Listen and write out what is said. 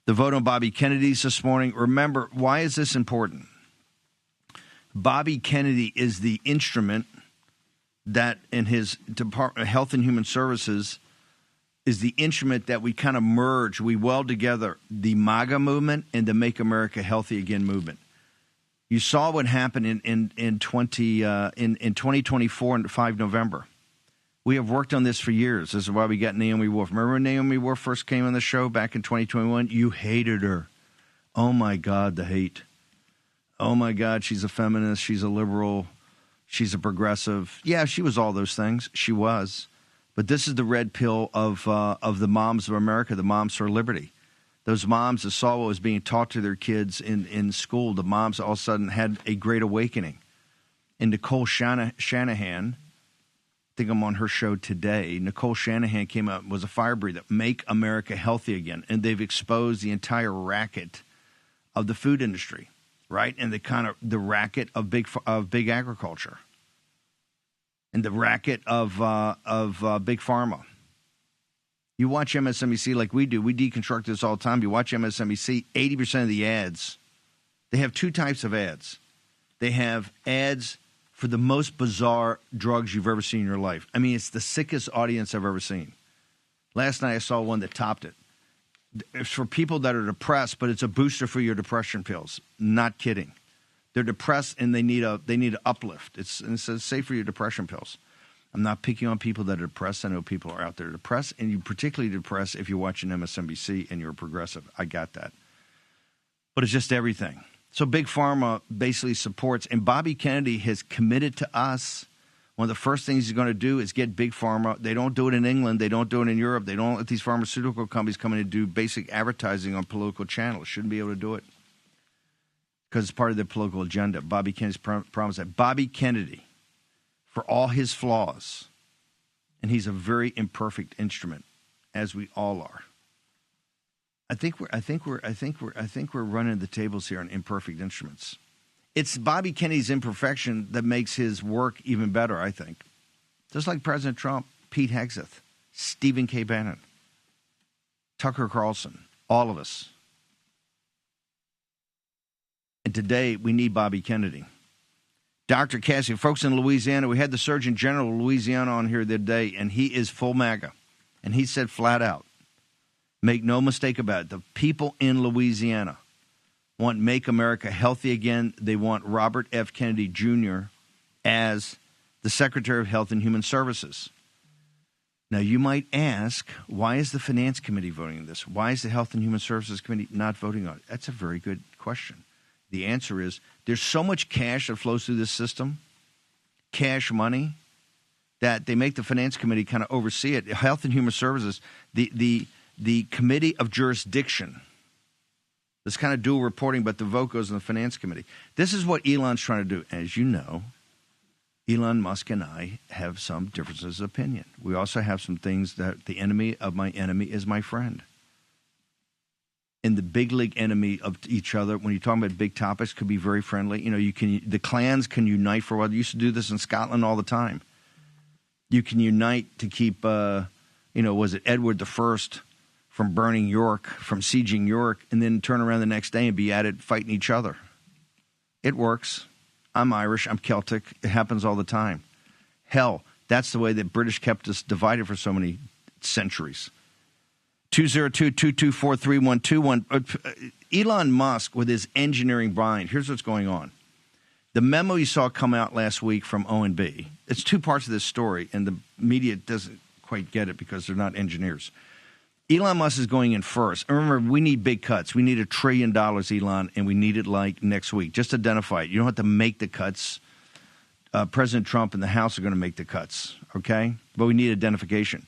The vote on Bobby Kennedy's this morning. Remember, why is this important? Bobby Kennedy is the instrument that in his Department of Health and Human Services is the instrument that we kind of merge, we weld together the MAGA movement and the Make America Healthy Again movement. You saw what happened in 2024 and 5 November. We have worked on this for years. This is why we got Naomi Wolf. Remember when Naomi Wolf first came on the show back in 2021? You hated her. Oh, my God, the hate. Oh, my God, she's a feminist. She's a liberal. She's a progressive. Yeah, she was all those things. She was. But this is the red pill of the moms of America, the moms for liberty. Those moms that saw what was being taught to their kids in school, the moms all of a sudden had a great awakening. And Nicole Shanahan, I think I'm on her show today. Nicole Shanahan came out and was a fire breather. Make America healthy again. And they've exposed the entire racket of the food industry, right? And the racket of big agriculture. And the racket of big pharma. You watch MSNBC like we do. We deconstruct this all the time. You watch MSNBC, 80% of the ads, they have two types of ads. They have ads for the most bizarre drugs you've ever seen in your life. I mean, it's the sickest audience I've ever seen. Last night I saw one that topped it. It's for people that are depressed, but it's a booster for your depression pills. Not kidding. They're depressed and they need an uplift. It says safe for your depression pills. I'm not picking on people that are depressed. I know people are out there depressed, and you particularly depressed if you're watching MSNBC and you're a progressive. I got that. But it's just everything. So Big Pharma basically supports, and Bobby Kennedy has committed to us. One of the first things he's going to do is get Big Pharma. They don't do it in England. They don't do it in Europe. They don't let these pharmaceutical companies come in and do basic advertising on political channels. Shouldn't be able to do it because it's part of their political agenda. Bobby Kennedy's promised that. Bobby Kennedy, for all his flaws, and he's a very imperfect instrument, as we all are. I think we're running the tables here on imperfect instruments. It's Bobby Kennedy's imperfection that makes his work even better, I think. Just like President Trump, Pete Hegseth, Stephen K. Bannon, Tucker Carlson, all of us. And today we need Bobby Kennedy. Dr. Cassie, folks in Louisiana, we had the Surgeon General of Louisiana on here the other day, and he is full MAGA. And he said flat out, make no mistake about it, the people in Louisiana want Make America Healthy Again. They want Robert F. Kennedy Jr. as the Secretary of Health and Human Services. Now, you might ask, why is the Finance Committee voting on this? Why is the Health and Human Services Committee not voting on it? That's a very good question. The answer is there's so much cash that flows through this system, cash money, that they make the Finance Committee kind of oversee it. Health and Human Services, the Committee of Jurisdiction, this kind of dual reporting, but the vote goes in the Finance Committee. This is what Elon's trying to do. As you know, Elon Musk and I have some differences of opinion. We also have some things that the enemy of my enemy is my friend. And the big league enemy of each other, when you're talking about big topics, could be very friendly. You know, the clans can unite for a while. They used to do this in Scotland all the time. You can unite to keep, was it Edward I from burning York, from sieging York, and then turn around the next day and be at it fighting each other. It works. I'm Irish. I'm Celtic. It happens all the time. Hell, that's the way that British kept us divided for so many centuries. 202-224-3121. Elon Musk, with his engineering brain, here's what's going on. The memo you saw come out last week from O&B, it's two parts of this story, and the media doesn't quite get it because they're not engineers. Elon Musk is going in first. Remember, we need big cuts. We need $1 trillion, Elon, and we need it like next week. Just identify it. You don't have to make the cuts. President Trump and the House are going to make the cuts, okay? But we need identification.